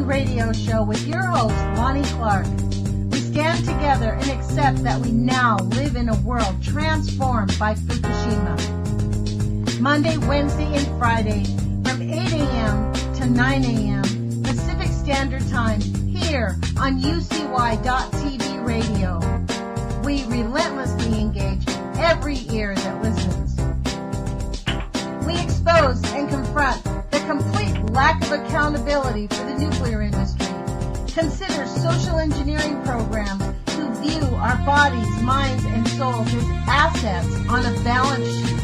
Fission radio show with your host, Lonnie Clark. We stand together and accept that we now live in a world transformed by Fukushima. Monday, Wednesday, and Friday from 8 a.m. to 9 a.m. Pacific Standard Time here on UCY.TV radio. We relentlessly engage every ear that listens. We expose and confront the complete lack of accountability for the nuclear industry. Consider social engineering programs who view our bodies, minds, and souls as assets on a balance sheet.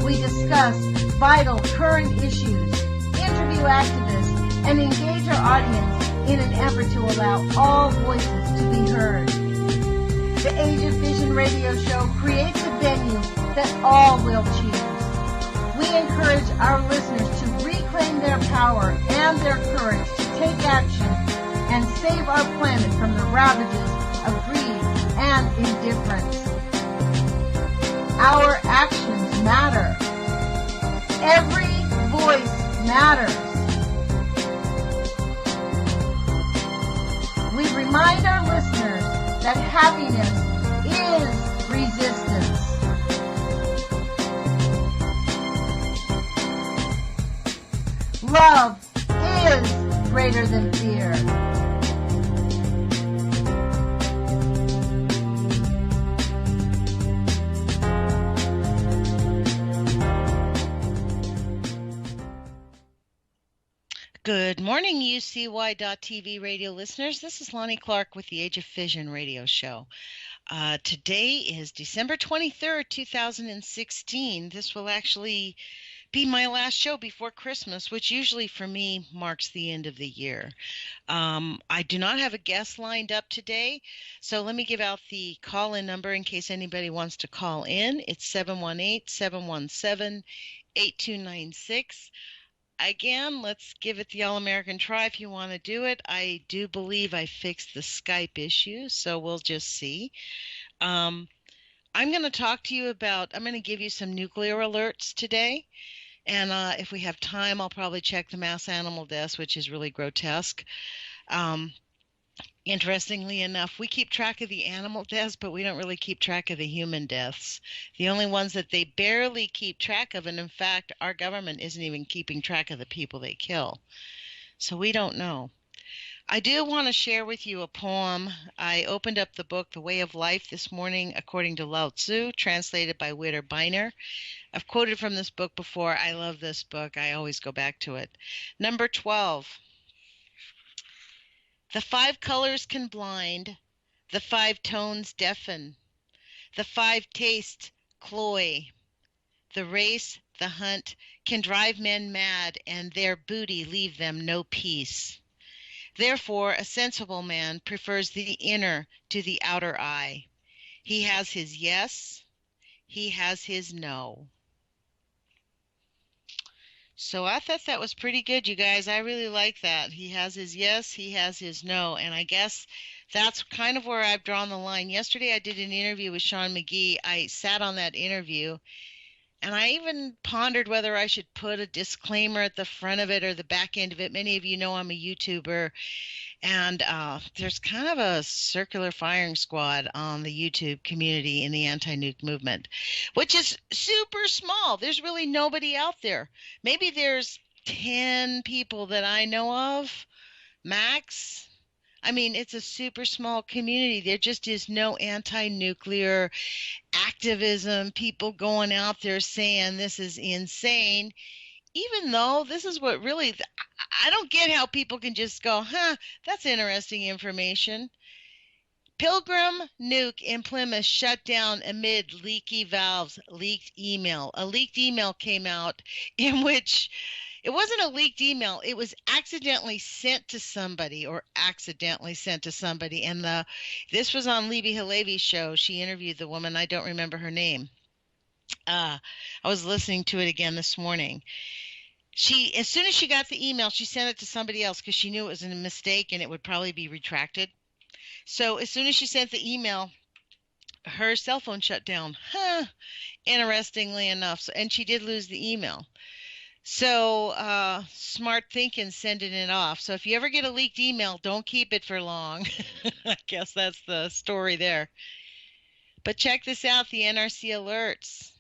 We discuss vital current issues, interview activists, and engage our audience in an effort to allow all voices to be heard. The Age of Fission radio show creates a venue that all will choose. We encourage our listeners to reclaim their power and their courage to take action and save our planet from the ravages of greed and indifference. Our actions matter. Every voice matters. We remind our listeners that happiness is resistance. Love is greater than fear. Good morning, UCY.TV radio listeners. This is Lonnie Clark with the Age of Fission radio show. Today is December 23rd, 2016. This will actually be my last show before Christmas, which usually for me marks the end of the year. I do not have a guest lined up today, so let me give out the call-in number in case anybody wants to call in. It's 718-717-8296. Again, let's give it the all-American try if you want to do it. I do believe I fixed the Skype issue, so we'll just see. I'm going to talk to you about, I'm going to give you some nuclear alerts today. And if we have time, I'll probably check the mass animal deaths, which is really grotesque. Interestingly enough, we keep track of the animal deaths, but we don't really keep track of the human deaths. The only ones that they barely keep track of, and in fact, our government isn't even keeping track of the people they kill. So we don't know. I do want to share with you a poem. I opened up the book, The Way of Life, this morning, according to Lao Tzu, translated by Witter Bynner. I've quoted from this book before. I love this book. I always go back to it. Number 12. The 5 colors can blind, the 5 tones deafen, the 5 tastes cloy. The race, the hunt, can drive men mad, and their booty leave them no peace. Therefore, a sensible man prefers the inner to the outer eye. He has his yes, he has his no. So I thought that was pretty good, you guys. I really like that. He has his yes, he has his no. And I guess that's kind of where I've drawn the line. Yesterday I did an interview with Sean McGee. I sat on that interview, and I even pondered whether I should put a disclaimer at the front of it or the back end of it. Many of you know I'm a YouTuber, and there's kind of a circular firing squad on the YouTube community in the anti-nuke movement, which is super small. There's really nobody out there. Maybe there's 10 people that I know of, max. I mean, it's a super small community. There just is no anti-nuclear activism, people going out there saying this is insane, even though this is what really, I don't get how people can just go, that's interesting information. Pilgrim nuke in Plymouth shut down amid leaky valves, leaked email. A leaked email came out in which it wasn't a leaked email. It was accidentally sent to somebody. And this was on Libby Halevi's show. She interviewed the woman. I don't remember her name. I was listening to it again this morning. As soon as she got the email, she sent it to somebody else because she knew it was a mistake and it would probably be retracted. So as soon as she sent the email, her cell phone shut down. Interestingly enough. And she did lose the email. So smart thinking sending it off. So if you ever get a leaked email, don't keep it for long. I guess that's the story there. But check this out, the NRC alerts.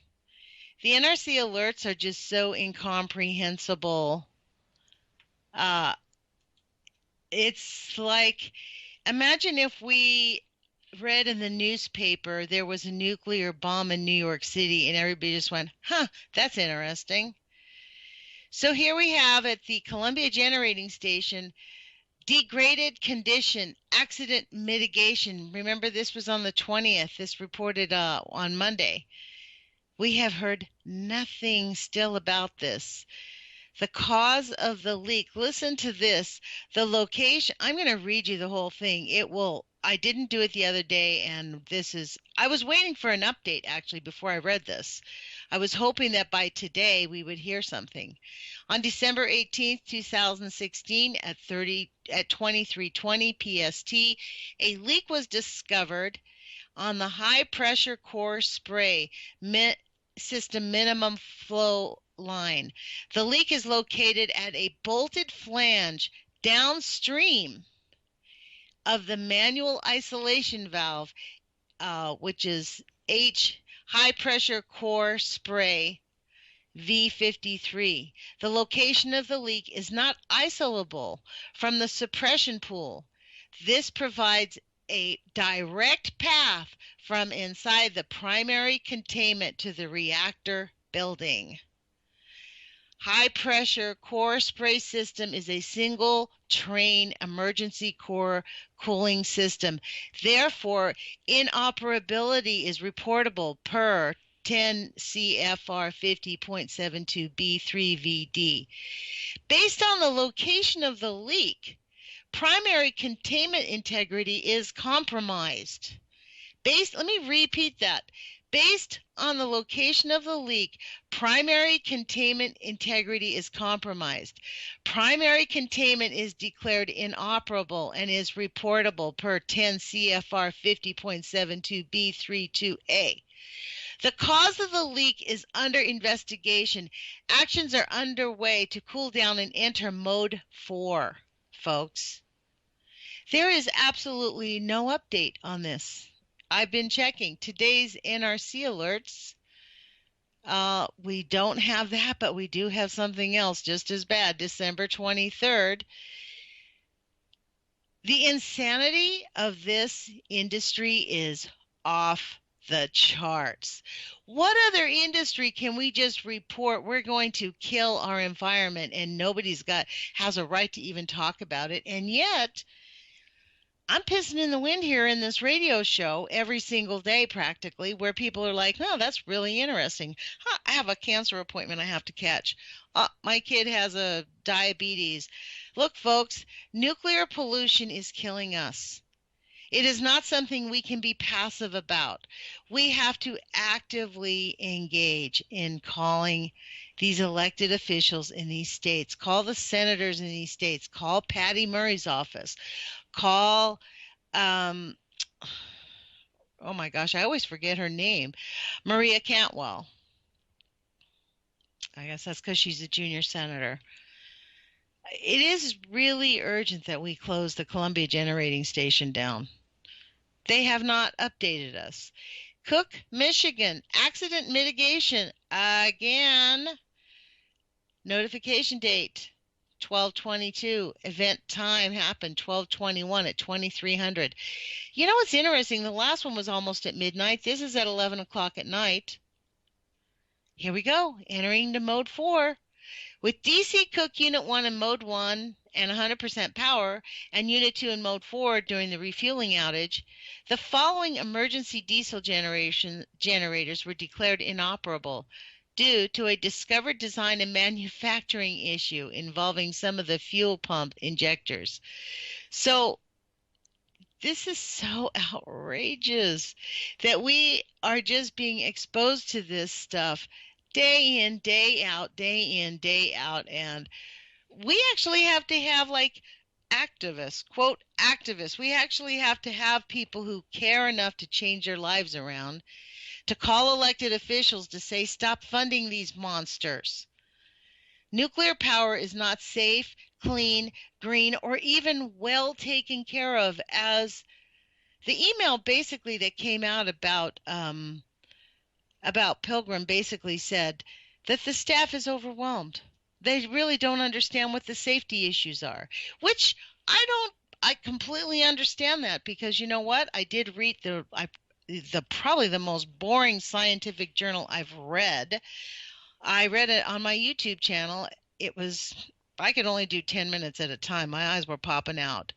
The NRC alerts are just so incomprehensible. Uh, it's like, imagine if we read in the newspaper there was a nuclear bomb in New York City and everybody just went, huh, that's interesting. So here we have at the Columbia Generating Station, degraded condition, accident mitigation. Remember, this was on the 20th. This reported on Monday. We have heard nothing still about this. The cause of the leak. Listen to this. The location. I'm going to read you the whole thing. I didn't do it the other day, and I was waiting for an update actually before I read this. I was hoping that by today we would hear something. On December 18th, 2016 at 23:20 PST, a leak was discovered on the high pressure core spray system minimum flow line. The leak is located at a bolted flange downstream of the manual isolation valve, which is high pressure core spray V53. The location of the leak is not isolable from the suppression pool. This provides a direct path from inside the primary containment to the reactor building. High pressure core spray system is a single train emergency core cooling system. Therefore, inoperability is reportable per 10 CFR 50.72 B3VD. Based on the location of the leak, primary containment integrity is compromised. Let me repeat that. Based on the location of the leak, primary containment integrity is compromised. Primary containment is declared inoperable and is reportable per 10 CFR 50.72 B32A. The cause of the leak is under investigation. Actions are underway to cool down and enter mode 4, folks. There is absolutely no update on this. I've been checking today's NRC alerts. We don't have that, but we do have something else just as bad. December 23rd. The insanity of this industry is off the charts. What other industry can we just report we're going to kill our environment and nobody's has a right to even talk about it? And yet, I'm pissing in the wind here in this radio show every single day practically, where people are like, oh, that's really interesting. I have a cancer appointment I have to catch. My kid has a diabetes. Look, folks, nuclear pollution is killing us. It is not something we can be passive about. We have to actively engage in calling these elected officials in these states. Call the senators in these states. Call Patty Murray's office. Call, oh my gosh, I always forget her name, Maria Cantwell. I guess that's because she's a junior senator. It is really urgent that we close the Columbia Generating Station down. They have not updated us. Cook, Michigan, accident mitigation again. Notification date 12/22. Event time happened 12/21 at 2300. You know what's interesting? The last one was almost at midnight. This is at 11 o'clock at night. Here we go, entering to mode 4. With DC Cook Unit 1 in mode 1 and 100% power, and Unit 2 in mode 4 during the refueling outage, the following emergency diesel generators were declared inoperable due to a discovered design and manufacturing issue involving some of the fuel pump injectors. So this is so outrageous that we are just being exposed to this stuff day in, day out, and we actually have to have like activists, quote activists. We actually have to have people who care enough to change their lives around, to call elected officials to say stop funding these monsters. Nuclear power is not safe, clean, green, or even well taken care of. As the email basically that came out about Pilgrim basically said that the staff is overwhelmed. They really don't understand what the safety issues are, which I completely understand that, because you know what? I did read the probably the most boring scientific journal I've read. I read it on my YouTube channel. It was, I could only do 10 minutes at a time. My eyes were popping out.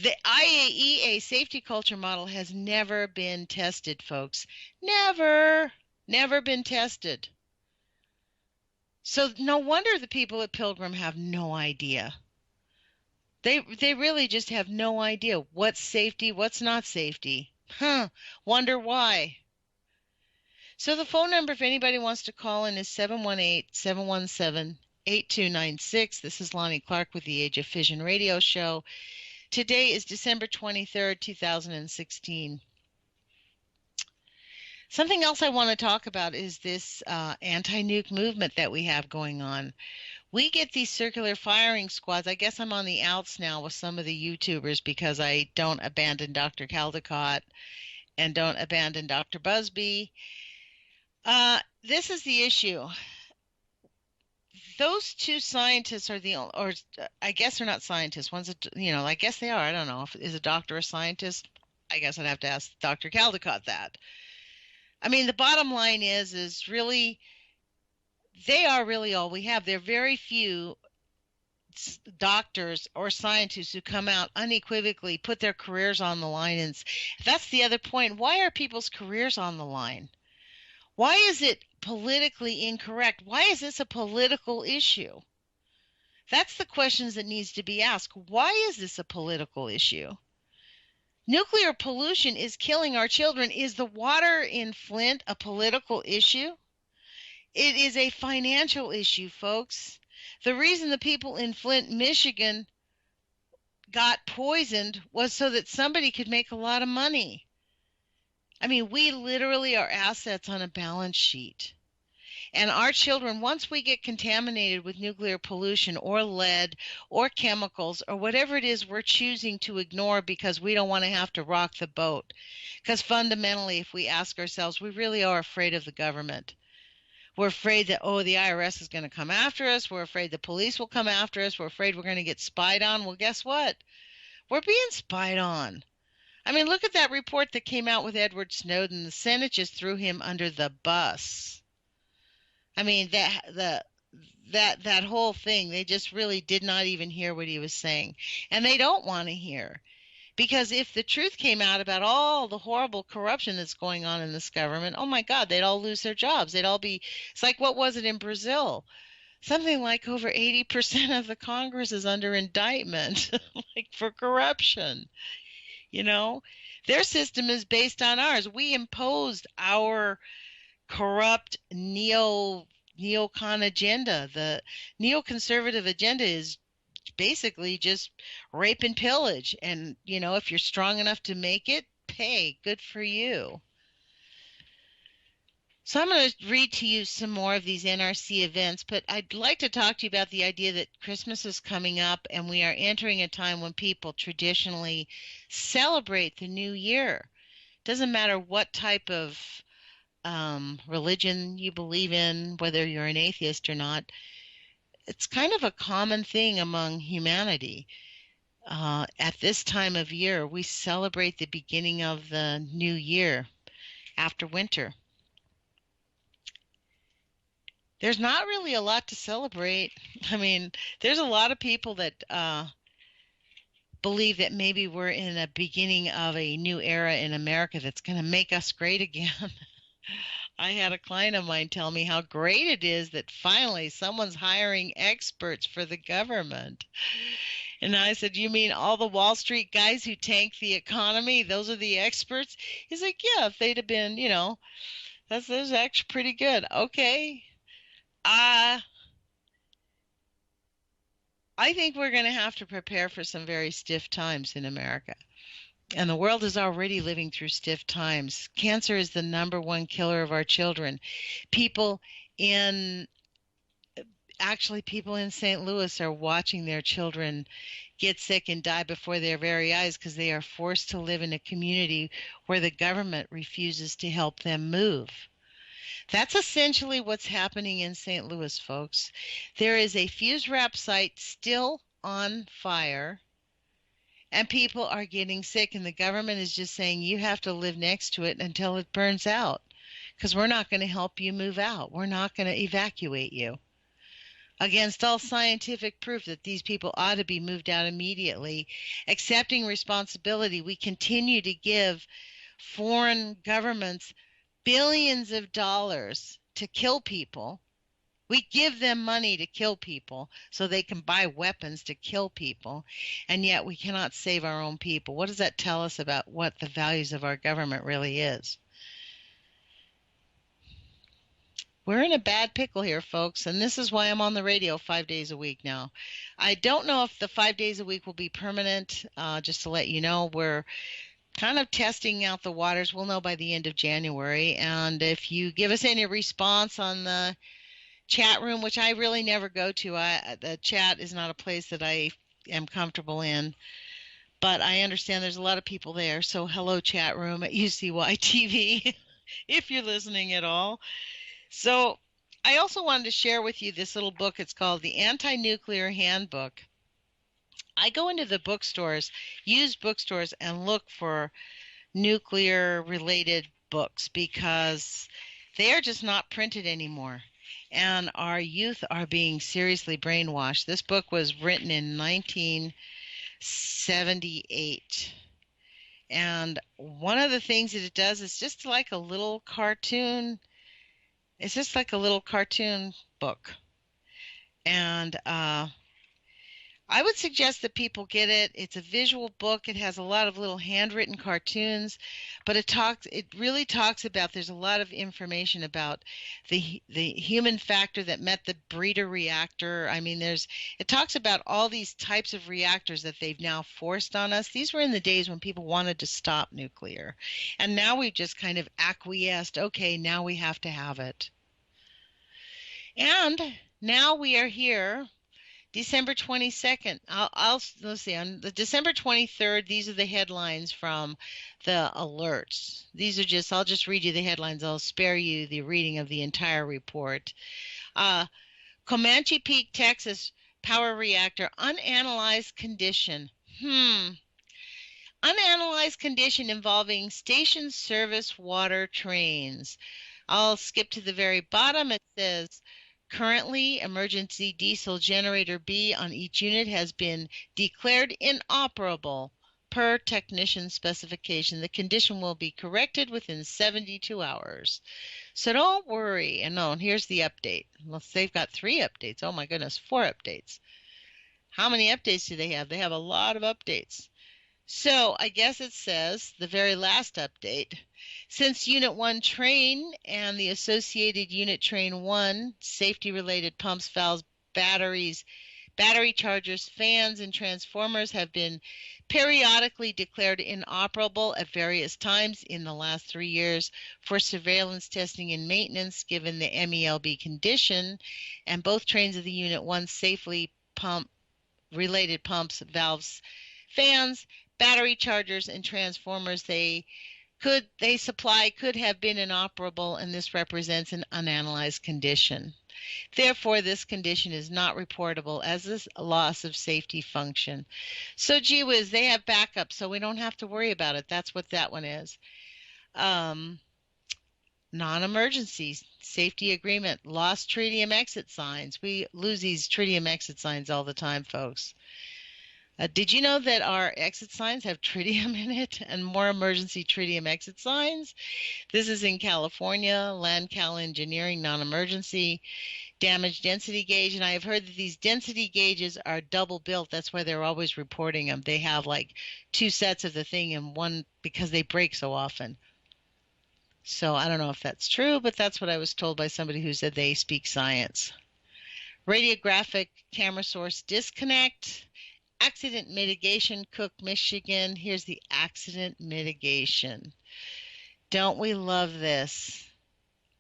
The IAEA safety culture model has never been tested, folks. Never been tested. So no wonder the people at Pilgrim have no idea. They really just have no idea what's safety, what's not safety. Wonder why. So the phone number, if anybody wants to call in, is 718-717-8296. This is Lonnie Clark with the Age of Fission radio show. Today is December 23rd, 2016. Something else I want to talk about is this anti-nuke movement that we have going on. We get these circular firing squads. I guess I'm on the outs now with some of the YouTubers because I don't abandon Dr. Caldecott and don't abandon Dr. Busby. This is the issue. Those two scientists are or I guess they're not scientists. One's I guess they are. I don't know. Is a doctor a scientist? I guess I'd have to ask Dr. Caldecott that. I mean, the bottom line is really, they are really all we have. There are very few doctors or scientists who come out unequivocally, put their careers on the line. And that's the other point. Why are people's careers on the line? Why is it politically incorrect? Why is this a political issue? That's the questions that needs to be asked. Why is this a political issue? Nuclear pollution is killing our children. Is the water in Flint a political issue? It is a financial issue, folks. The reason the people in Flint, Michigan got poisoned was so that somebody could make a lot of money. I mean, we literally are assets on a balance sheet. And our children, once we get contaminated with nuclear pollution or lead or chemicals or whatever it is we're choosing to ignore because we don't want to have to rock the boat. Because fundamentally, if we ask ourselves, we really are afraid of the government. We're afraid that, the IRS is going to come after us. We're afraid the police will come after us. We're afraid we're going to get spied on. Well, guess what? We're being spied on. I mean, look at that report that came out with Edward Snowden. The Senate just threw him under the bus. I mean, that whole thing, they just really did not even hear what he was saying. And they don't want to hear. Because if the truth came out about all the horrible corruption that's going on in this government, oh my God, they'd all lose their jobs. They'd all be, it's like, what was it in Brazil? Something like over 80% of the Congress is under indictment, like for corruption. You know, their system is based on ours. We imposed our corrupt neocon agenda. The neoconservative agenda is basically just rape and pillage. And, if you're strong enough to make it, pay. Good for you. So I'm going to read to you some more of these NRC events, but I'd like to talk to you about the idea that Christmas is coming up and we are entering a time when people traditionally celebrate the new year. Doesn't matter what type of religion you believe in, whether you're an atheist or not. It's kind of a common thing among humanity. At this time of year, we celebrate the beginning of the new year after winter. There's not really a lot to celebrate. I mean, there's a lot of people that believe that maybe we're in a beginning of a new era in America that's going to make us great again. I had a client of mine tell me how great it is that finally someone's hiring experts for the government. And I said, you mean all the Wall Street guys who tank the economy? Those are the experts? He's like, yeah, if they'd have been, that's actually pretty good. Okay. I think we're going to have to prepare for some very stiff times in America. And the world is already living through stiff times. Cancer is the #1 killer of our children. People in actually people in St. Louis are watching their children get sick and die before their very eyes because they are forced to live in a community where the government refuses to help them move. That's essentially what's happening in St. Louis, folks. There is a fuse wrap site still on fire, and people are getting sick, and the government is just saying you have to live next to it until it burns out because we're not going to help you move out. We're not going to evacuate you. Against all scientific proof that these people ought to be moved out immediately, accepting responsibility, we continue to give foreign governments billions of dollars to kill people. We give them money to kill people so they can buy weapons to kill people, and yet we cannot save our own people. What does that tell us about what the values of our government really is? We're in a bad pickle here, folks, and this is why I'm on the radio 5 days a week now. I don't know if the 5 days a week will be permanent. Just to let you know, we're kind of testing out the waters. We'll know by the end of January, and if you give us any response on the chat room, which I really never go to. The chat is not a place that I am comfortable in, but I understand there's a lot of people there. So hello, chat room at UCY TV, if you're listening at all. So I also wanted to share with you this little book. It's called The Anti-Nuclear Handbook. I go into the bookstores, used bookstores, and look for nuclear-related books because they are just not printed anymore. And our youth are being seriously brainwashed. This book was written in 1978. And one of the things that it does is just like a little cartoon. It's just like a little cartoon book. And I would suggest that people get it. It's a visual book. It has a lot of little handwritten cartoons, but it really talks about, there's a lot of information about the human factor that met the breeder reactor. I mean, it talks about all these types of reactors that they've now forced on us. These were in the days when people wanted to stop nuclear. And now we've just kind of acquiesced. Okay, now we have to have it. And now we are here. December 22nd, let's see, on the December 23rd, these are the headlines from the alerts. I'll just read you the headlines. I'll spare you the reading of the entire report. Comanche Peak, Texas, power reactor, unanalyzed condition. Unanalyzed condition involving station service water trains. I'll skip to the very bottom. It says, currently, emergency diesel generator B on each unit has been declared inoperable per technician specification. The condition will be corrected within 72 hours. So don't worry. And here's the update. They've got 3 updates. Oh my goodness, 4 updates. How many updates do they have? They have a lot of updates. So I guess it says, the very last update, since Unit 1 train and the associated Unit Train 1, safety-related pumps, valves, batteries, battery chargers, fans, and transformers have been periodically declared inoperable at various times in the last 3 years for surveillance testing and maintenance given the MELB condition, and both trains of the Unit 1 safely related pumps, valves, fans, battery chargers, and transformers they supply could have been inoperable, and this represents an unanalyzed condition. Therefore, this condition is not reportable as a loss of safety function. So, gee whiz, they have backup, so we don't have to worry about it. That's what that one is. Non-emergency safety agreement, lost tritium exit signs. We lose these tritium exit signs all the time, folks. Did you know that our exit signs have tritium in it and more emergency tritium exit signs? This is in California, LandCal Engineering, non-emergency, damage density gauge. And I have heard that these density gauges are double built. That's why they're always reporting them. They have like 2 sets of the thing in one because they break so often. So I don't know if that's true, but that's what I was told by somebody who said they speak science. Radiographic camera source disconnect. Accident mitigation, Cook, Michigan. Here's the accident mitigation. Don't we love this?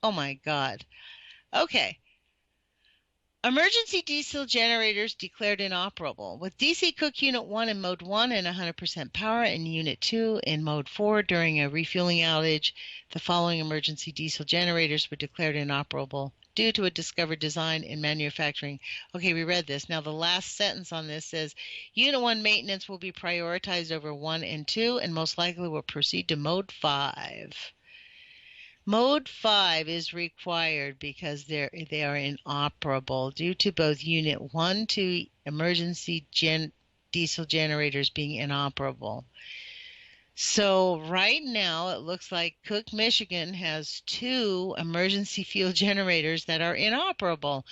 Oh my God. Okay. Emergency diesel generators declared inoperable. With DC Cook Unit 1 in Mode 1 and 100% power and Unit 2 in Mode 4 during a refueling outage, the following emergency diesel generators were declared inoperable due to a discovered design in manufacturing. Okay, we read this. Now the last sentence on this says, Unit 1 maintenance will be prioritized over 1 and 2 and most likely will proceed to Mode 5. Mode 5 is required because they are inoperable due to both Unit 1 to emergency diesel generators being inoperable. So right now it looks like Cook, Michigan has 2 emergency fuel generators that are inoperable.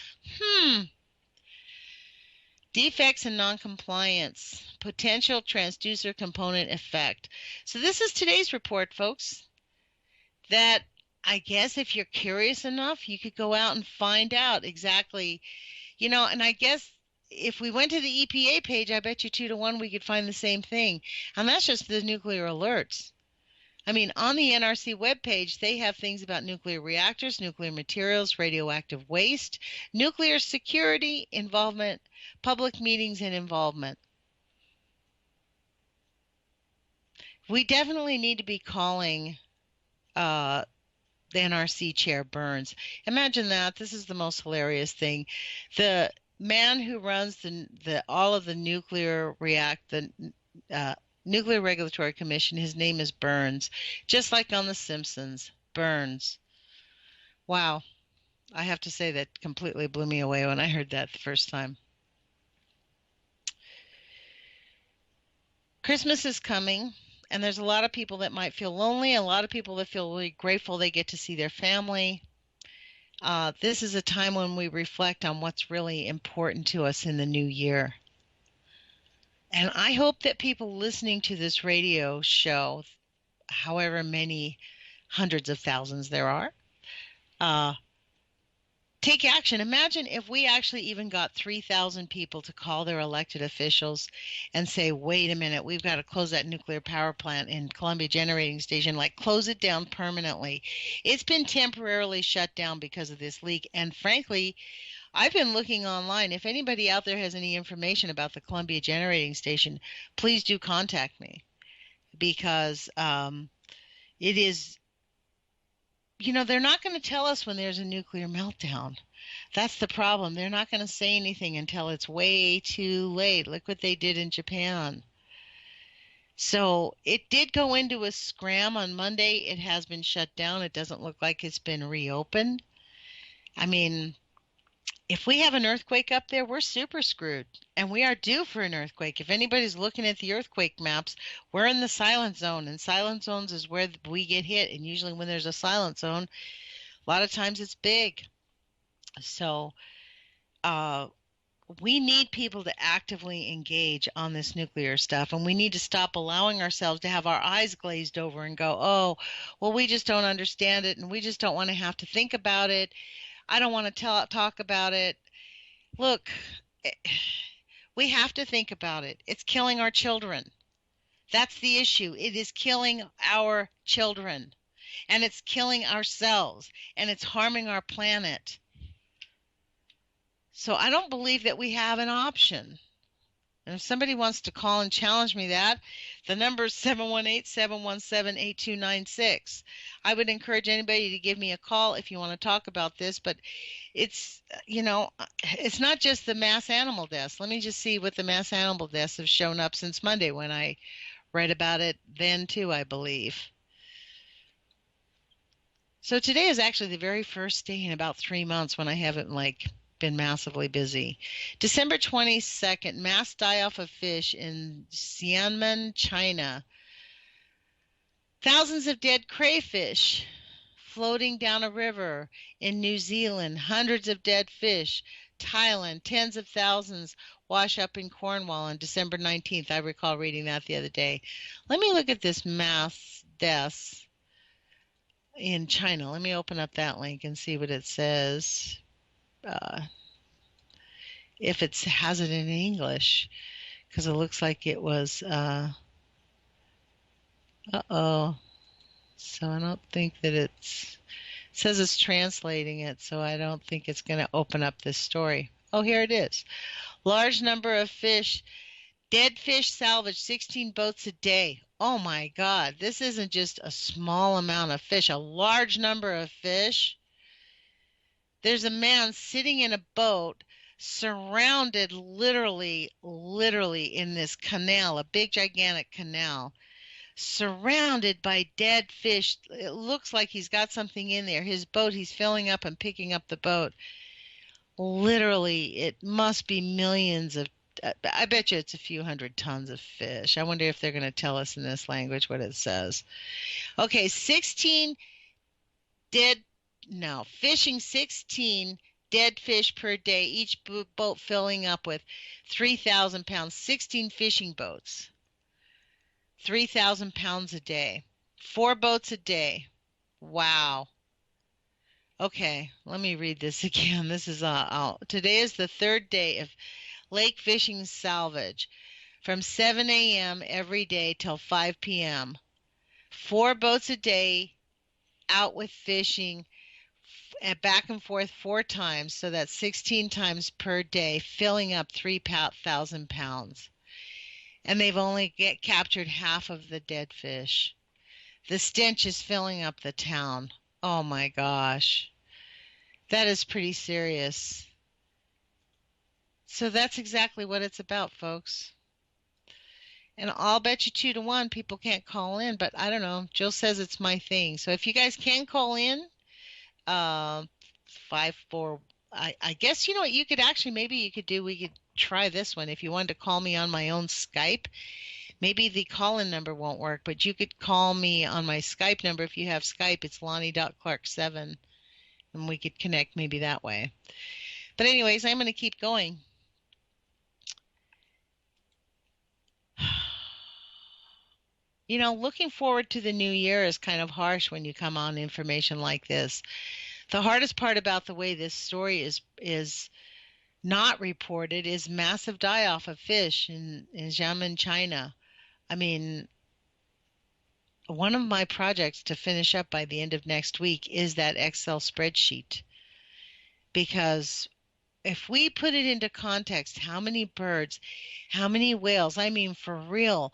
Defects and noncompliance, potential transducer component effect. So this is today's report, folks, that I guess if you're curious enough, you could go out and find out exactly, and I guess if we went to the EPA page, I bet you 2 to 1 we could find the same thing. And that's just the nuclear alerts. I mean, on the NRC webpage, they have things about nuclear reactors, nuclear materials, radioactive waste, nuclear security, involvement, public meetings, and involvement. We definitely need to be calling the NRC chair Burns. Imagine that. This is the most hilarious thing. The man who runs all of the nuclear Nuclear Regulatory Commission, his name is Burns, just like on The Simpsons. Burns. Wow. I have to say that completely blew me away when I heard that the first time. Christmas is coming. And there's a lot of people that might feel lonely, a lot of people that feel really grateful they get to see their family. This is a time when we reflect on what's really important to us in the new year. And I hope that people listening to this radio show, however many hundreds of thousands there are, take action. Imagine if we actually even got 3,000 people to call their elected officials and say, wait a minute, we've got to close that nuclear power plant in Columbia Generating Station, like close it down permanently. It's been temporarily shut down because of this leak. And frankly, I've been looking online. If anybody out there has any information about the Columbia Generating Station, please do contact me because it is, they're not going to tell us when there's a nuclear meltdown. That's the problem. They're not going to say anything until it's way too late. Look what they did in Japan. So it did go into a scram on Monday. It has been shut down. It doesn't look like it's been reopened. I mean, if we have an earthquake up there, we're super screwed. And we are due for an earthquake. If anybody's looking at the earthquake maps, we're in the silent zone. And silent zones is where we get hit. And usually when there's a silent zone, a lot of times it's big. So we need people to actively engage on this nuclear stuff. And we need to stop allowing ourselves to have our eyes glazed over and go, oh, well, we just don't understand it. And we just don't want to have to think about it. I don't want to talk about it. Look, we have to think about it. It's killing our children. That's the issue. It is killing our children. And it's killing ourselves. And it's harming our planet. So I don't believe that we have an option. And if somebody wants to call and challenge me that, the number is 718-717-8296. I would encourage anybody to give me a call if you want to talk about this, but it's, it's not just the mass animal deaths. Let me just see what the mass animal deaths have shown up since Monday when I read about it then too, I believe. So today is actually the very first day in about 3 months when I haven't been massively busy. December 22nd, mass die-off of fish in Xiamen, China. Thousands of dead crayfish floating down a river in New Zealand. Hundreds of dead fish. Thailand, tens of thousands wash up in Cornwall on December 19th. I recall reading that the other day. Let me look at this mass deaths in China. Let me open up that link and see what it says. If it has it in English, because it looks like it was, so I don't think that it says it's translating it, so I don't think it's going to open up this story. Oh, here it is. Large number of fish. Dead fish salvage 16 boats a day. Oh my God. This isn't just a small amount of fish, a large number of fish. There's a man sitting in a boat surrounded literally in this canal, a big gigantic canal, surrounded by dead fish. It looks like he's got something in there. His boat, he's filling up and picking up the boat. Literally, it must be millions of, I bet you it's a few hundred tons of fish. I wonder if they're going to tell us in this language what it says. Okay, 16 dead, no, fishing 16 dead fish per day, each boat filling up with 3,000 pounds, 16 fishing boats, 3,000 pounds a day, 4 boats a day. Wow. Okay, let me read this again. This is today is the 3rd day of lake fishing salvage from 7 a.m. every day till 5 p.m. 4 boats a day out with fishing and back and forth 4 times, so that's 16 times per day, filling up 3,000 pounds. And they've only captured half of the dead fish. The stench is filling up the town. Oh my gosh. That is pretty serious. So that's exactly what it's about, folks. And I'll bet you 2 to 1 people can't call in, but I don't know. Jill says it's my thing. So if you guys can call in, 5-4. I guess you know what you could actually maybe you could do. We could try this one if you wanted to call me on my own Skype. Maybe the call-in number won't work, but you could call me on my Skype number if you have Skype. It's Lonnie.Clark7, and we could connect maybe that way. But anyways, I'm going to keep going. You know, looking forward to the new year is kind of harsh when you come on information like this. The hardest part about the way this story is not reported is massive die-off of fish in Xiamen, China. I mean, one of my projects to finish up by the end of next week is that Excel spreadsheet. Because if we put it into context, how many birds, how many whales, I mean, for real,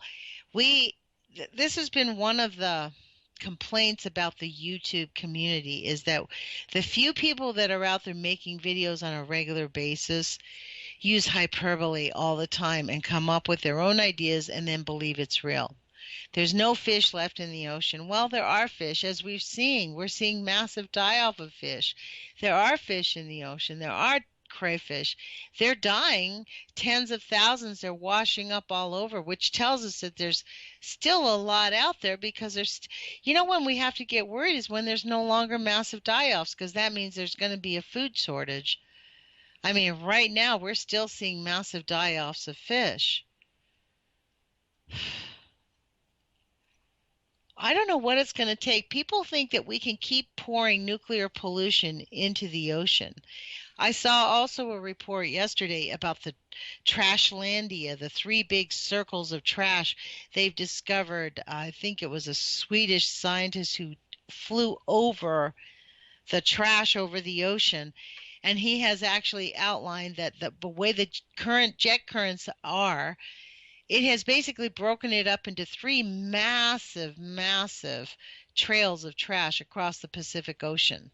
this has been one of the complaints about the YouTube community is that the few people that are out there making videos on a regular basis use hyperbole all the time and come up with their own ideas and then believe it's real. There's no fish left in the ocean. Well, there are fish, as we're seeing massive die-off of fish. There are fish in the ocean. There are crayfish. They're dying, tens of thousands. They're washing up all over, which tells us that there's still a lot out there because there's, you know, when we have to get worried is when there's no longer massive die-offs, because that means there's going to be a food shortage. I mean, right now we're still seeing massive die-offs of fish. I don't know what it's going to take. People think that we can keep pouring nuclear pollution into the ocean. I saw also a report yesterday about the Trashlandia, the 3 big circles of trash they've discovered. I think it was a Swedish scientist who flew over the trash over the ocean, and he has actually outlined that the way the current jet currents are, it has basically broken it up into 3 massive trails of trash across the Pacific Ocean.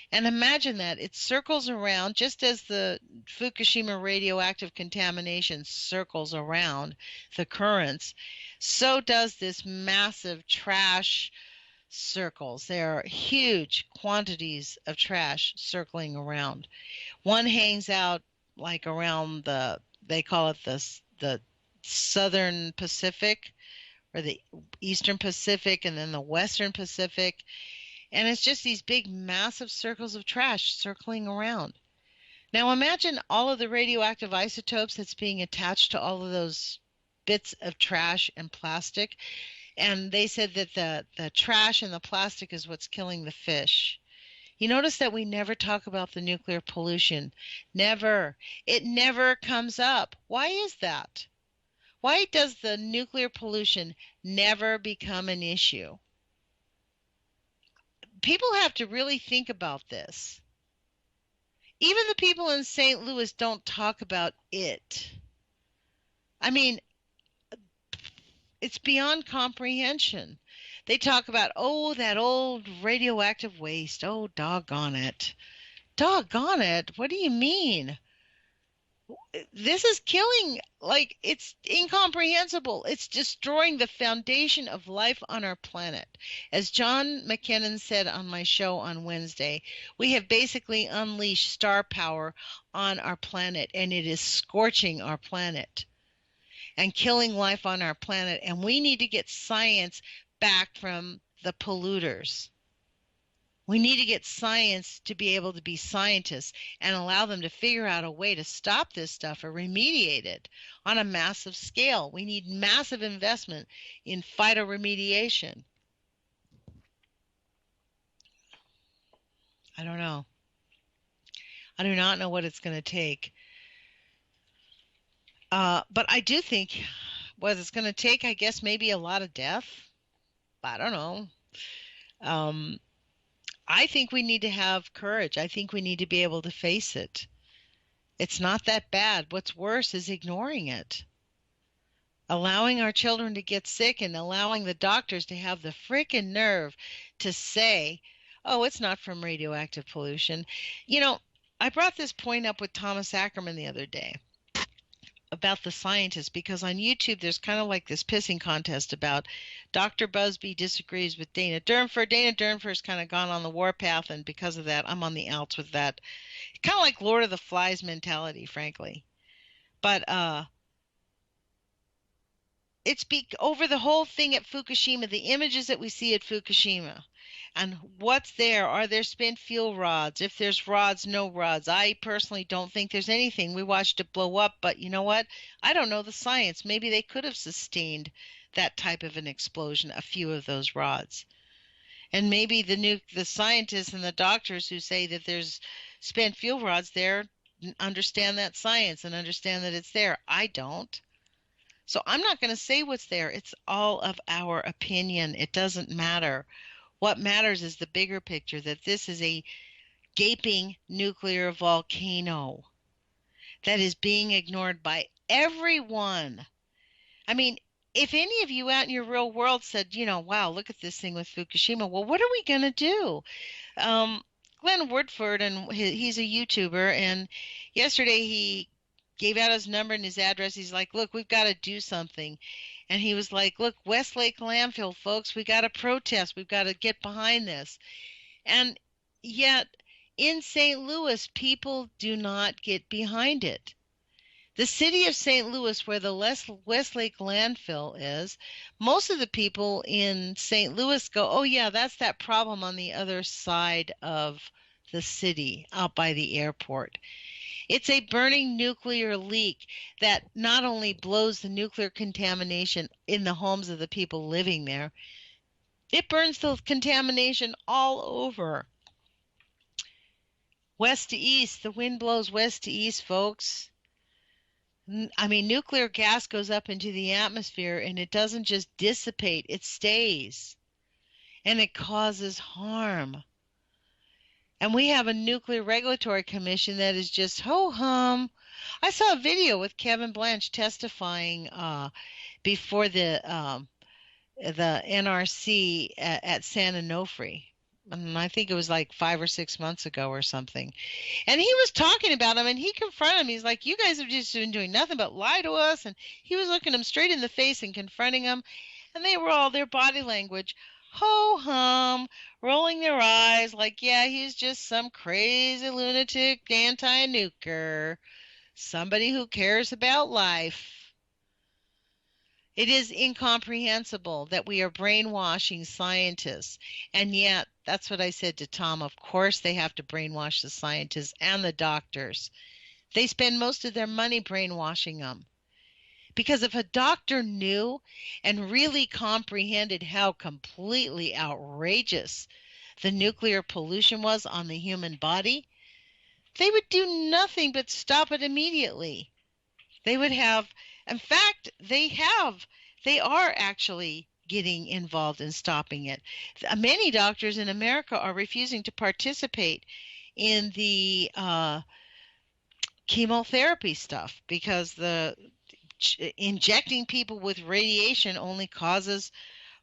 And imagine that it circles around, just as the Fukushima radioactive contamination circles around the currents, so does this massive trash circles. There are huge quantities of trash circling around. One hangs out like around they call it the Southern Pacific or the Eastern Pacific and then the Western Pacific. And it's just these big, massive circles of trash circling around. Now imagine all of the radioactive isotopes that's being attached to all of those bits of trash and plastic. And they said that the trash and the plastic is what's killing the fish. You notice that we never talk about the nuclear pollution. Never. It never comes up. Why is that? Why does the nuclear pollution never become an issue? People have to really think about this. Even the people in St. Louis don't talk about it. I mean, it's beyond comprehension. They talk about, oh, that old radioactive waste. Oh, doggone it. Doggone it. What do you mean? This is killing, like, it's incomprehensible. It's destroying the foundation of life on our planet. As John McKinnon said on my show on Wednesday, we have basically unleashed star power on our planet, and it is scorching our planet and killing life on our planet. And we need to get science back from the polluters. We need to get science to be able to be scientists and allow them to figure out a way to stop this stuff or remediate it on a massive scale. We need massive investment in phytoremediation. I don't know. I do not know what it's going to take. But I do think what it's going to take, I guess, maybe a lot of death. I don't know. I think we need to have courage. I think we need to be able to face it. It's not that bad. What's worse is ignoring it. Allowing our children to get sick and allowing the doctors to have the frickin' nerve to say, oh, it's not from radioactive pollution. You know, I brought this point up with Thomas Ackerman the other day about the scientists, because on YouTube there's kind of like this pissing contest about Dr. Busby disagrees with Dana Durnford. Dana Durnford's kind of gone on the warpath, and because of that, I'm on the outs with that. Kind of like Lord of the Flies mentality, frankly. But it's over the whole thing at Fukushima, the images that we see at Fukushima. And what's there? Are there spent fuel rods? If there's rods, no rods. I personally don't think there's anything. We watched it blow up, but you know what? I don't know the science. Maybe they could have sustained that type of an explosion, a few of those rods. And maybe the scientists and the doctors who say that there's spent fuel rods there understand that science and understand that it's there. I don't. So I'm not going to say what's there. It's all of our opinion. It doesn't matter. What matters is the bigger picture, that this is a gaping nuclear volcano that is being ignored by everyone. I mean, if any of you out in your real world said, you know, wow, look at this thing with Fukushima, well, what are we going to do? Glenn Woodford, and he's a YouTuber, and yesterday he gave out his number and his address. He's like, look, we've got to do something. And he was like, look, Westlake landfill, folks, we got to protest. We've got to get behind this. And yet in St. Louis, people do not get behind it. The city of St. Louis, where the Westlake landfill is, most of the people in St. Louis go, oh, yeah, that's that problem on the other side of the city, out by the airport. It's a burning nuclear leak that not only blows the nuclear contamination in the homes of the people living there, it burns the contamination all over. West to east, the wind blows west to east, folks. I mean, nuclear gas goes up into the atmosphere and it doesn't just dissipate, it stays. And it causes harm. And we have a nuclear regulatory commission that is just ho-hum. I saw a video with Kevin Blanche testifying before the NRC at San Onofre. And I think it was like 5 or 6 months ago or something. And he was talking about him, and he confronted him. He's like, you guys have just been doing nothing but lie to us. And he was looking him straight in the face and confronting him. And they were all, their body language, ho-hum, rolling their eyes like, yeah, he's just some crazy lunatic anti-nuker, somebody who cares about life. It is incomprehensible that we are brainwashing scientists. And yet, that's what I said to Tom. Of course they have to brainwash the scientists and the doctors. They spend most of their money brainwashing them. Because if a doctor knew and really comprehended how completely outrageous the nuclear pollution was on the human body, they would do nothing but stop it immediately. They would have, in fact, they are actually getting involved in stopping it. Many doctors in America are refusing to participate in the chemotherapy stuff, because the injecting people with radiation only causes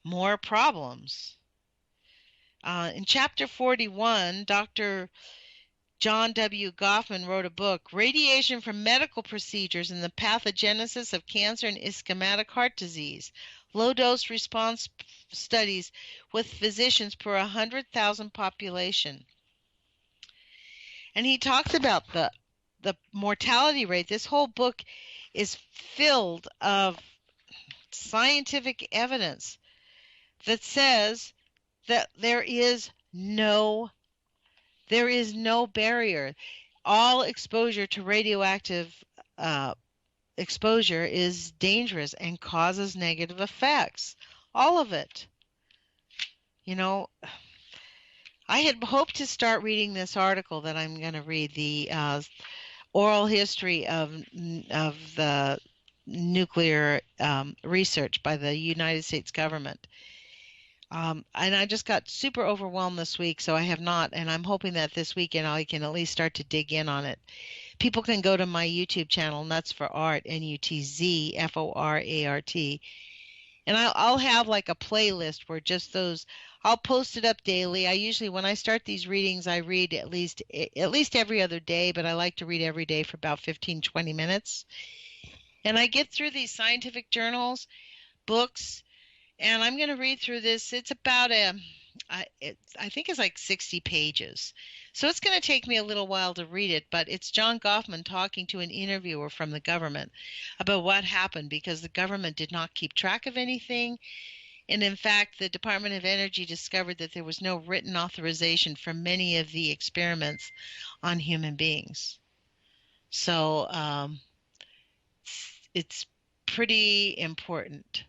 more problems. In chapter 41, Dr. John W. Goffman wrote a book, Radiation from Medical Procedures and the Pathogenesis of Cancer and Ischemic Heart Disease, Low-Dose Response Studies with Physicians per 100,000 population. And he talks about the mortality rate. This whole book is filled of scientific evidence that says that there is no barrier. All exposure to radioactive exposure is dangerous and causes negative effects. All of it. You know, I had hoped to start reading this article that I'm going to read, the oral history of the nuclear research by the United States government. And I just got super overwhelmed this week, so I have not, and I'm hoping that this weekend I can at least start to dig in on it. People can go to my YouTube channel, Nuts for Art, NUTZFORART, and I'll have like a playlist where just those, I'll post it up daily. I usually, when I start these readings, I read at least every other day, but I like to read every day for about 15-20 minutes. And I get through these scientific journals, books, and I'm going to read through this. It's about I think it's like 60 pages. So it's going to take me a little while to read it, but it's John Goffman talking to an interviewer from the government about what happened, because the government did not keep track of anything. And in fact, the Department of Energy discovered that there was no written authorization for many of the experiments on human beings. So it's pretty important.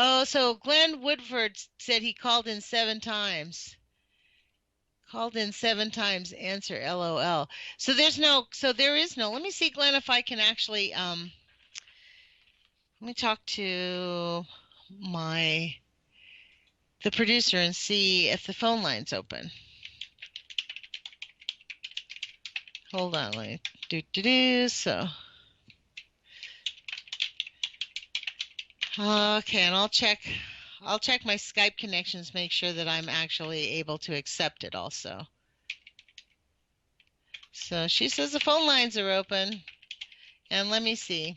Oh, so Glenn Woodford said he called in 7 times. Called in 7 times, answer LOL. So there is no, let me see, Glenn, if I can actually, let me talk to the producer and see if the phone line's open. Hold on, let me so. Okay, and I'll check my Skype connections, make sure that I'm actually able to accept it also. So she says the phone lines are open, and let me see.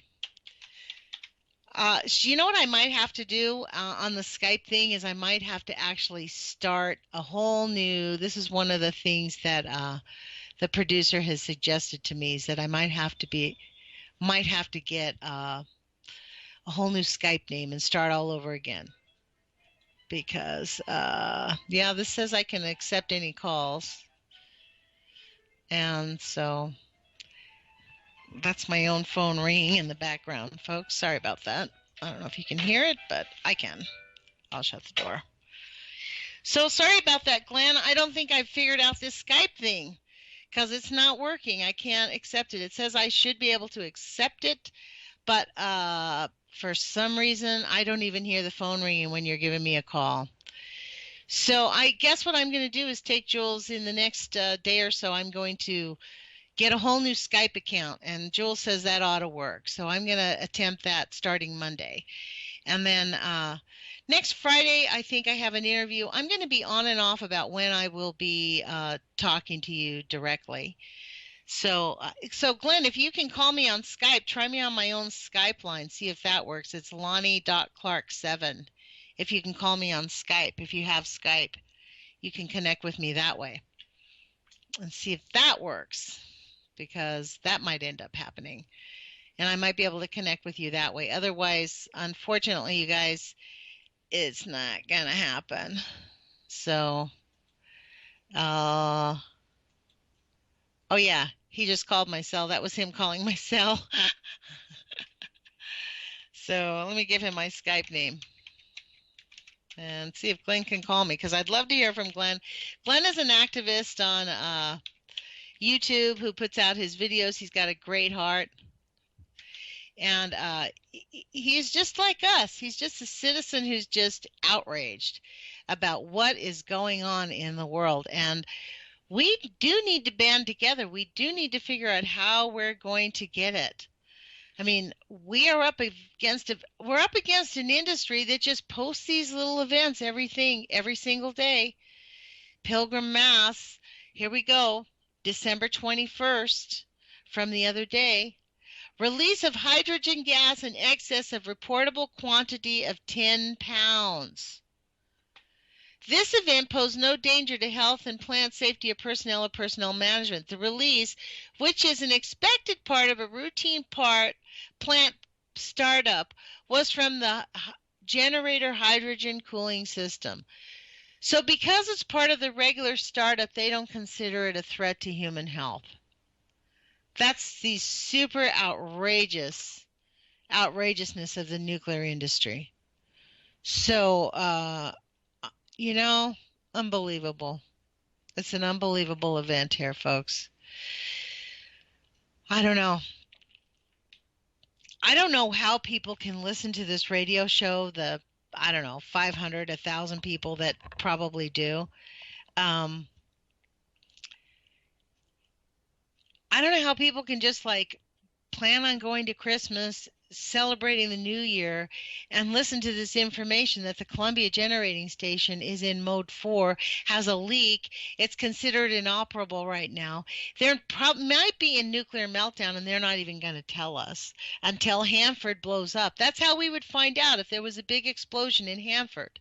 You know what I might have to do on the Skype thing is I might have to actually start a whole new, this is one of the things that the producer has suggested to me, is that I might have to get a whole new Skype name and start all over again, because yeah, this says I can accept any calls, and so that's my own phone ringing in the background, folks. Sorry about that. I don't know if you can hear it, but I can. I'll shut the door. So sorry about that, Glenn. I don't think I've figured out this Skype thing, because it's not working. I can't accept it. It says I should be able to accept it, but for some reason, I don't even hear the phone ringing when you're giving me a call. So I guess what I'm going to do is take Jules in the next day or so. I'm going to get a whole new Skype account, and Jules says that ought to work. So I'm going to attempt that starting Monday. And then next Friday, I think I have an interview. I'm going to be on and off about when I will be talking to you directly. So Glenn, if you can call me on Skype, try me on my own Skype line, see if that works. It's Lonnie.Clark7. If you can call me on Skype, if you have Skype, you can connect with me that way and see if that works, because that might end up happening. And I might be able to connect with you that way. Otherwise, unfortunately, you guys, it's not going to happen. So, oh yeah. He just called my cell. That was him calling my cell. So let me give him my Skype name and see if Glenn can call me, because I'd love to hear from Glenn. Glenn is an activist on YouTube who puts out his videos. He's got a great heart. And he's just like us. He's just a citizen who's just outraged about what is going on in the world. And We do need to band together. We do need to figure out how we're going to get it. I mean, we're up against an industry that just posts these little events, every single day. Pilgrim Mass, here we go, December 21st from the other day. Release of hydrogen gas in excess of reportable quantity of 10 pounds. This event posed no danger to health and plant safety of personnel or personnel management. The release, which is an expected part of a routine plant startup, was from the generator hydrogen cooling system. So because it's part of the regular startup, they don't consider it a threat to human health. That's the super outrageousness of the nuclear industry. So, unbelievable. It's an unbelievable event here, folks. I don't know. I don't know how people can listen to this radio show, 500, 1,000 people that probably do. I don't know how people can just plan on going to Christmas, celebrating the new year, and listen to this information that the Columbia Generating Station is in mode 4, has a leak. It's considered inoperable right now. There might be a nuclear meltdown, and they're not even going to tell us until Hanford blows up. That's how we would find out if there was a big explosion in Hanford.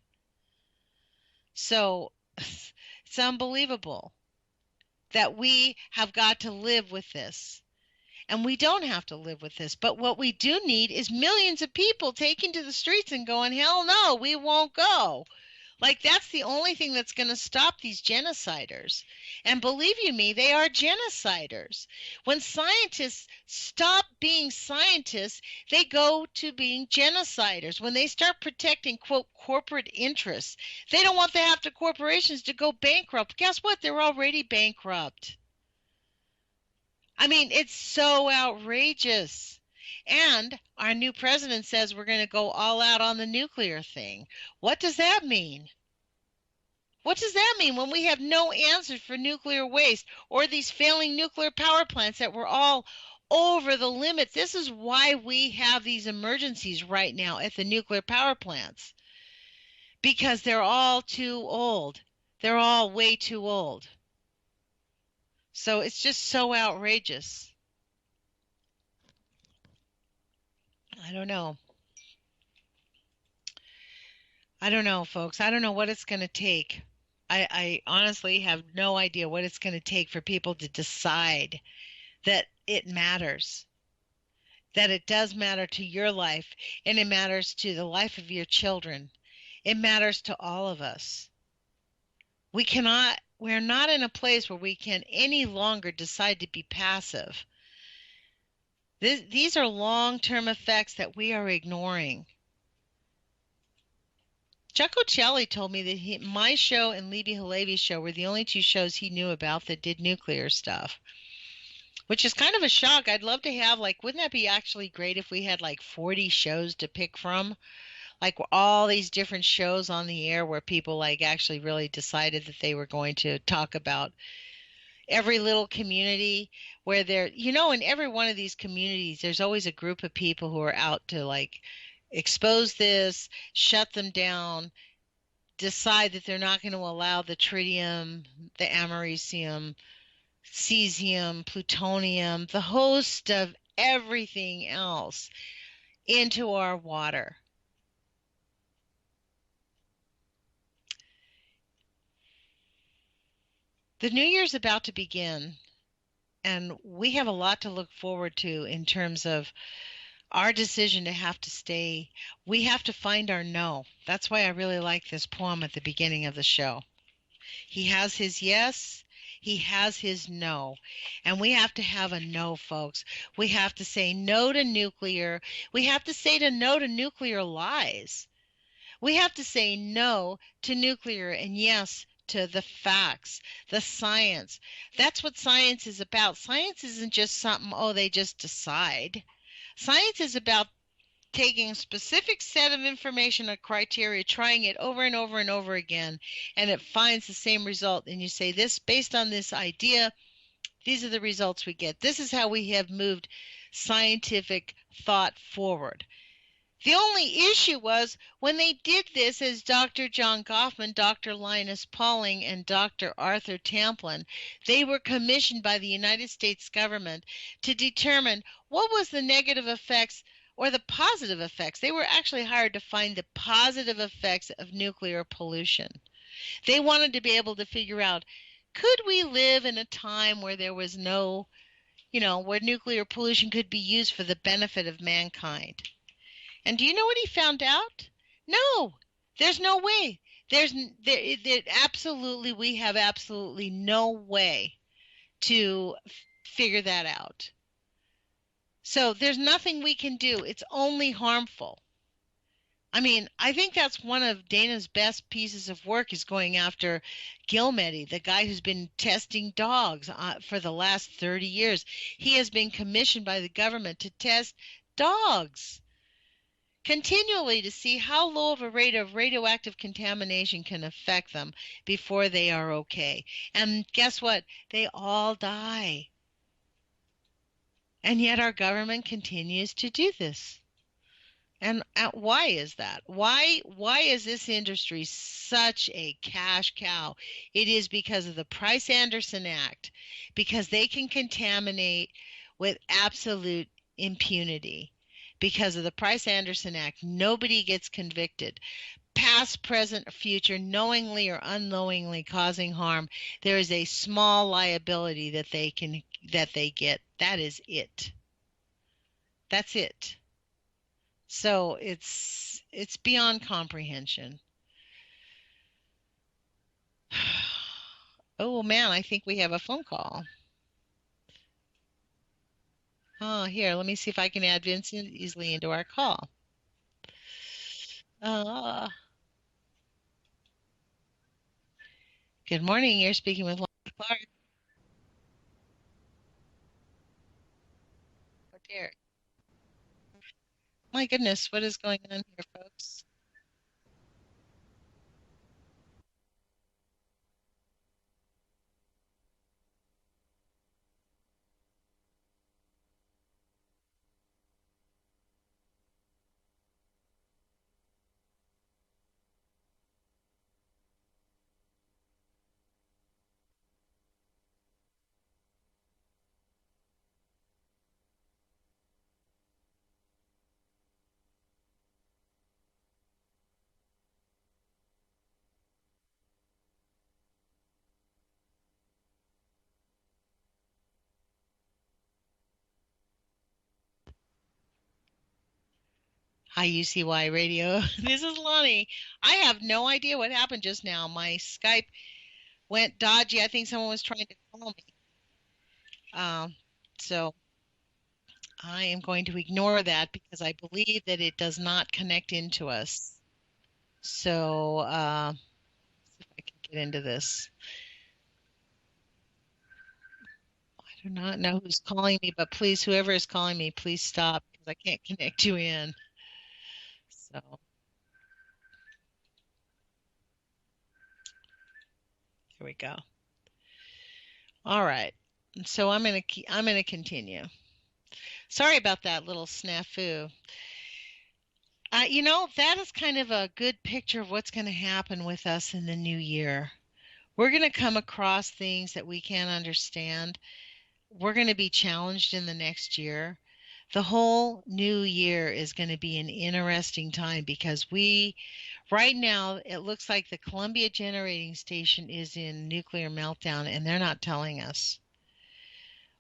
So it's unbelievable that we have got to live with this. And we don't have to live with this. But what we do need is millions of people taking to the streets and going, hell no, we won't go. That's the only thing that's going to stop these genociders. And believe you me, they are genociders. When scientists stop being scientists, they go to being genociders. When they start protecting, quote, corporate interests, they don't want the half corporations to go bankrupt. Guess what? They're already bankrupt. I mean, it's so outrageous. And our new president says we're going to go all out on the nuclear thing. What does that mean? What does that mean when we have no answers for nuclear waste or these failing nuclear power plants that were all over the limit? This is why we have these emergencies right now at the nuclear power plants. Because they're all too old. They're all way too old. So it's just so outrageous. I don't know. I don't know, folks. I don't know what it's going to take. I honestly have no idea what it's going to take for people to decide that it matters, that it does matter to your life, and it matters to the life of your children. It matters to all of us. We're not in a place where we can any longer decide to be passive. These are long-term effects that we are ignoring. Chuck O'Celli told me that my show and Libby Halevi's show were the only two shows he knew about that did nuclear stuff, which is kind of a shock. I'd love to have, wouldn't that be actually great if we had 40 shows to pick from? All these different shows on the air where people actually really decided that they were going to talk about every little community where in every one of these communities, there's always a group of people who are out to expose this, shut them down, decide that they're not going to allow the tritium, the americium, cesium, plutonium, the host of everything else into our water. The new year's about to begin, and we have a lot to look forward to in terms of our decision to have to stay. We have to find our no. That's why I really like this poem at the beginning of the show. He has his yes, he has his no, and we have to have a no, folks. We have to say no to nuclear. We have to say no to nuclear lies. We have to say no to nuclear and yes to the facts, the science. That's what science is about. Science isn't just something, they just decide. Science is about taking a specific set of information or criteria, trying it over and over and over again, and it finds the same result. And you say, this, based on this idea, these are the results we get. This is how we have moved scientific thought forward. The only issue was when they did this as Dr. John Goffman, Dr. Linus Pauling, and Dr. Arthur Tamplin, they were commissioned by the United States government to determine what was the negative effects or the positive effects. They were actually hired to find the positive effects of nuclear pollution. They wanted to be able to figure out, could we live in a time where there was no, where nuclear pollution could be used for the benefit of mankind? And do you know what he found out? No, there's no way. Absolutely, we have absolutely no way to figure that out. So there's nothing we can do. It's only harmful. I mean, I think that's one of Dana's best pieces of work is going after Gilmedi, the guy who's been testing dogs for the last 30 years. He has been commissioned by the government to test dogs continually to see how low of a rate of radioactive contamination can affect them before they are okay. And guess what? They all die. And yet our government continues to do this. And why is that? Why is this industry such a cash cow? It is because of the Price-Anderson Act, because they can contaminate with absolute impunity. Because of the Price-Anderson Act, nobody gets convicted. Past, present, future, knowingly or unknowingly causing harm, there is a small liability that they get. That is it. That's it. So it's beyond comprehension. Oh man, I think we have a phone call. Oh, here, let me see if I can add Vincent easily into our call. Good morning. You're speaking with Lonnie Clark. Oh dear. My goodness, what is going on here, folks? Hi, UCY Radio. This is Lonnie. I have no idea what happened just now. My Skype went dodgy. I think someone was trying to call me. So I am going to ignore that because I believe that it does not connect into us. So see if I can get into this. I do not know who's calling me, but please, whoever is calling me, please stop because I can't connect you in. So here we go. All right. So I'm gonna continue. Sorry about that little snafu. That is kind of a good picture of what's going to happen with us in the new year. We're going to come across things that we can't understand. We're going to be challenged in the next year. The whole new year is going to be an interesting time because right now, it looks like the Columbia Generating Station is in nuclear meltdown, and they're not telling us.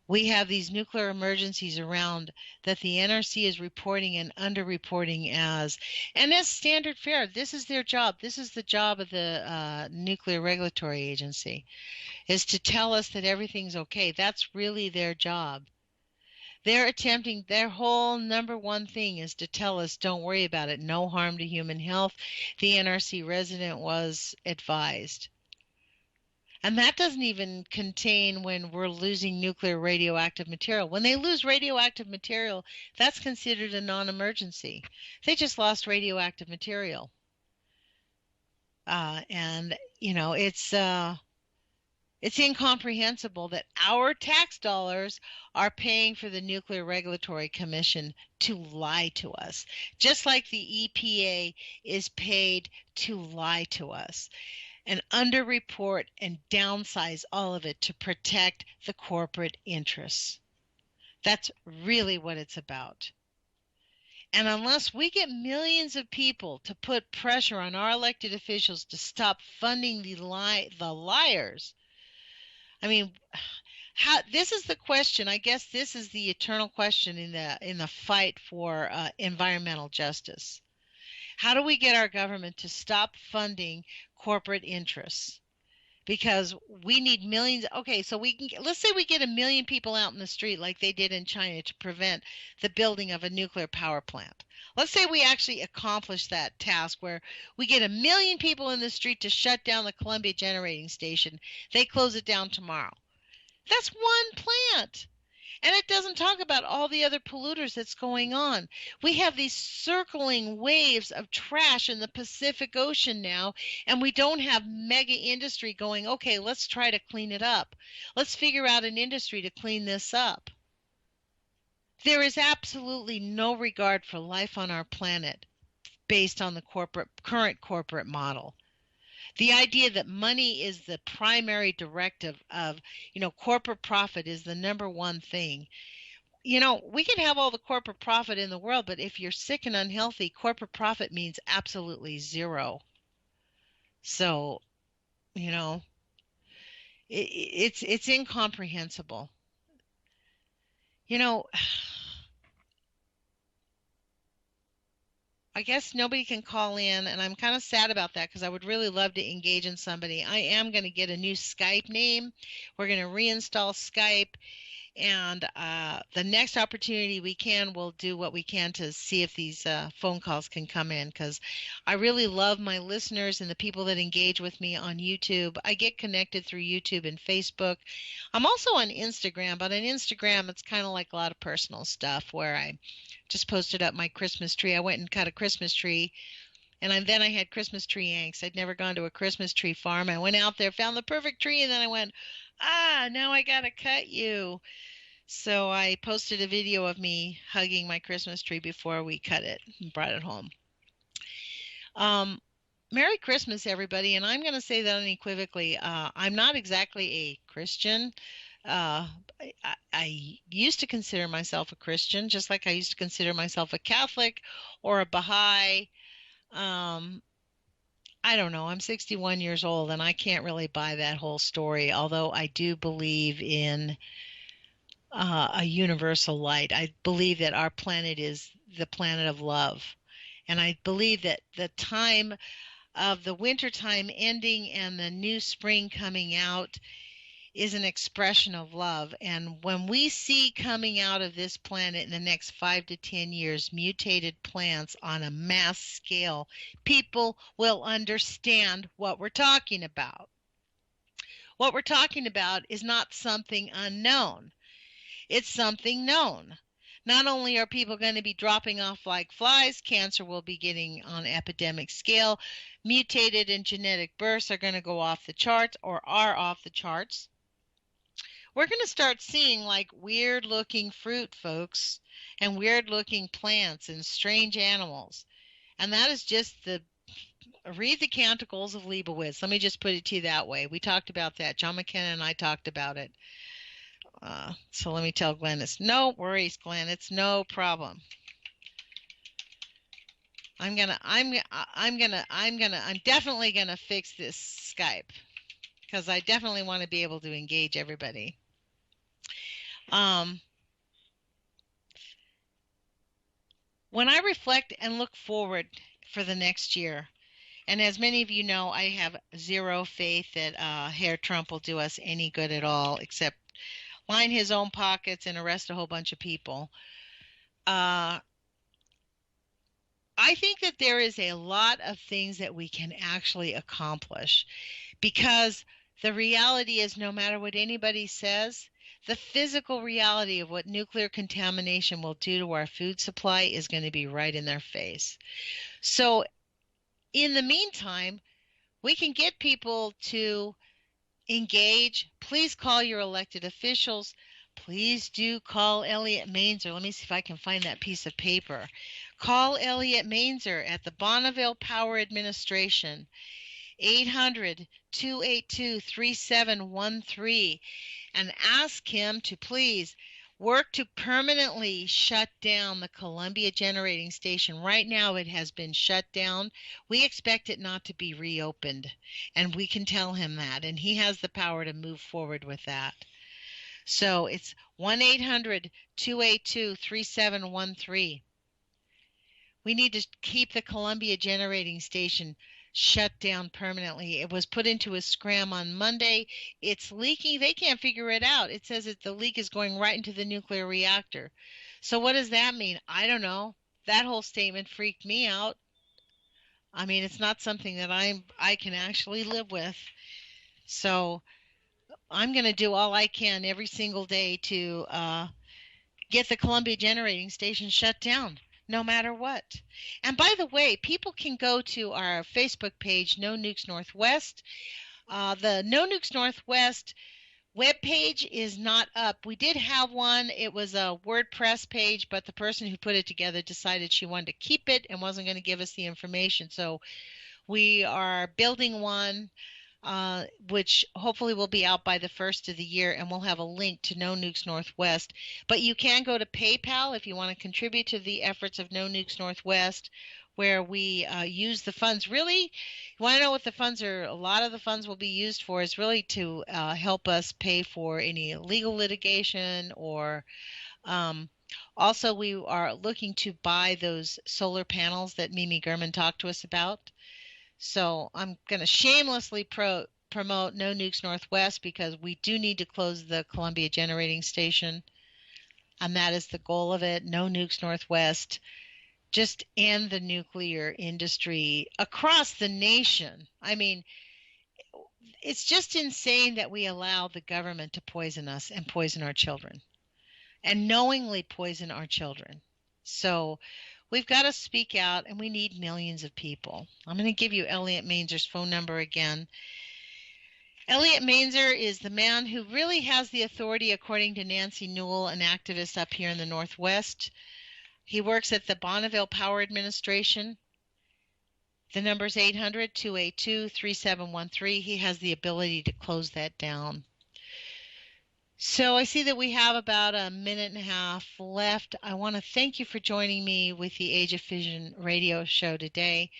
We have these nuclear emergencies around that the NRC is reporting and underreporting as, and as standard fare. This is their job. This is the job of the Nuclear Regulatory Agency, is to tell us that everything's okay. That's really their job. They're attempting, their whole number one thing is to tell us, don't worry about it, no harm to human health. The NRC resident was advised. And that doesn't even contain when we're losing nuclear radioactive material. When they lose radioactive material, that's considered a non-emergency. They just lost radioactive material. And, you know, it's incomprehensible that our tax dollars are paying for the Nuclear Regulatory Commission to lie to us, just like the EPA is paid to lie to us and underreport and downsize all of it to protect the corporate interests. That's really what it's about. And unless we get millions of people to put pressure on our elected officials to stop funding the liars, I mean, this is the question. I guess this is the eternal question in the fight for environmental justice. How do we get our government to stop funding corporate interests? Because we need millions. Okay, so let's say we get 1 million people out in the street like they did in China to prevent the building of a nuclear power plant. Let's say we actually accomplish that task where we get 1 million people in the street to shut down the Columbia generating station. They close it down tomorrow. That's one plant. And it doesn't talk about all the other polluters that's going on. We have these circling waves of trash in the Pacific Ocean now, and we don't have mega industry going, okay, let's try to clean it up. Let's figure out an industry to clean this up. There is absolutely no regard for life on our planet based on the current corporate model. The idea that money is the primary directive of, corporate profit is the number one thing. We can have all the corporate profit in the world, but if you're sick and unhealthy, corporate profit means absolutely zero. So, it's incomprehensible. I guess nobody can call in, and I'm kind of sad about that because I would really love to engage in somebody. I am going to get a new Skype name. We're going to reinstall Skype, and the next opportunity we can, we'll do what we can to see if these phone calls can come in because I really love my listeners and the people that engage with me on YouTube. I get connected through YouTube and Facebook. I'm also on Instagram, but on Instagram it's kind of like a lot of personal stuff where I just posted up my Christmas tree. I went and cut a Christmas tree, and then I had Christmas tree angst. I'd never gone to a Christmas tree farm. I went out there, found the perfect tree, and then I went, now I got to cut you. So I posted a video of me hugging my Christmas tree before we cut it and brought it home. Merry Christmas, everybody, and I'm going to say that unequivocally. I'm not exactly a Christian. I used to consider myself a Christian, just like I used to consider myself a Catholic or a Baha'i. I don't know. I'm 61 years old, and I can't really buy that whole story, although I do believe in a universal light. I believe that our planet is the planet of love. And I believe that the time of the winter time ending and the new spring coming out is an expression of love. And when we see coming out of this planet in the next 5 to 10 years mutated plants on a mass scale, people will understand what we're talking about. What we're talking about is not something unknown. It's something known. Not only are people going to be dropping off like flies, cancer will be getting on epidemic scale, mutated and genetic births are going to go off the charts or are off the charts. We're going to start seeing like weird looking fruit, folks, and weird looking plants and strange animals. And that is just read the Canticles of Leibowitz. Let me just put it to you that way. We talked about that. John McKenna and I talked about it. So let me tell Glenn, it's no worries, Glenn. It's no problem. I'm definitely gonna fix this Skype because I definitely want to be able to engage everybody. When I reflect and look forward for the next year, and as many of you know, I have zero faith that Herr Trump will do us any good at all, except line his own pockets and arrest a whole bunch of people. I think that there is a lot of things that we can actually accomplish because The reality is, no matter what anybody says, the physical reality of what nuclear contamination will do to our food supply is going to be right in their face. So in the meantime, we can get people to engage. Please call your elected officials. Please do call Elliot Mainzer. Let me see if I can find that piece of paper. Call Elliot Mainzer at the Bonneville Power Administration, 800-282-3713, and ask him to please work to permanently shut down the Columbia Generating Station. Right now it has been shut down. We expect it not to be reopened, and we can tell him that, and he has the power to move forward with that. So it's 1-800-282-3713. We need to keep the Columbia Generating Station shut down permanently. It was put into a scram on Monday. It's leaking. They can't figure it out. It says that the leak is going right into the nuclear reactor. So what does that mean? I don't know. That whole statement freaked me out. I mean, it's not something that I can actually live with. So I'm going to do all I can every single day to get the Columbia Generating Station shut down, no matter what. And by the way, people can go to our Facebook page, No Nukes Northwest. The No Nukes Northwest webpage is not up. We did have one. It was a WordPress page, but the person who put it together decided she wanted to keep it and wasn't going to give us the information. So we are building one, which hopefully will be out by the first of the year, and we'll have a link to No Nukes Northwest. But you can go to PayPal if you want to contribute to the efforts of No Nukes Northwest, where we use the funds. Really, you want to know what the funds are? A lot of the funds will be used for is really to help us pay for any legal litigation, or also we are looking to buy those solar panels that Mimi Gurman talked to us about. So I'm going to shamelessly promote No Nukes Northwest, because we do need to close the Columbia Generating Station, and that is the goal of it. No Nukes Northwest. Just end the nuclear industry across the nation. I mean, it's just insane that we allow the government to poison us and poison our children, and knowingly poison our children. So we've got to speak out, and we need millions of people. I'm going to give you Elliot Mainzer's phone number again. Elliot Mainzer is the man who really has the authority, according to Nancy Newell, an activist up here in the Northwest. He works at the Bonneville Power Administration. The number is 800-282-3713. He has the ability to close that down. So I see that we have about a minute and a half left. I want to thank you for joining me with the Age of Fission radio show today.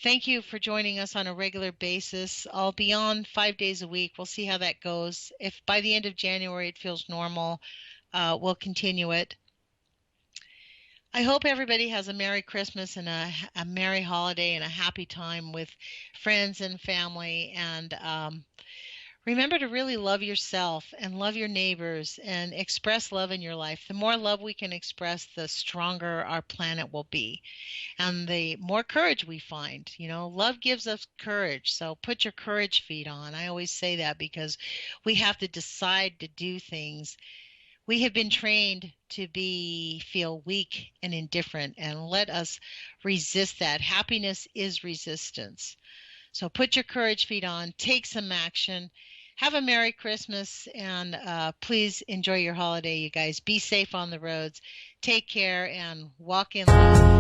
Thank you for joining us on a regular basis. I'll be on 5 days a week. We'll see how that goes. If by the end of January it feels normal, we'll continue it. I hope everybody has a Merry Christmas and a Merry holiday and a happy time with friends and family. And remember to really love yourself and love your neighbors and express love in your life. The more love we can express, the stronger our planet will be, and the more courage we find. You know, love gives us courage. So put your courage feet on. I always say that because we have to decide to do things. We have been trained to feel weak and indifferent, and let us resist that. Happiness is resistance. So put your courage feet on, take some action, have a Merry Christmas, and please enjoy your holiday, you guys. Be safe on the roads. Take care and walk in love.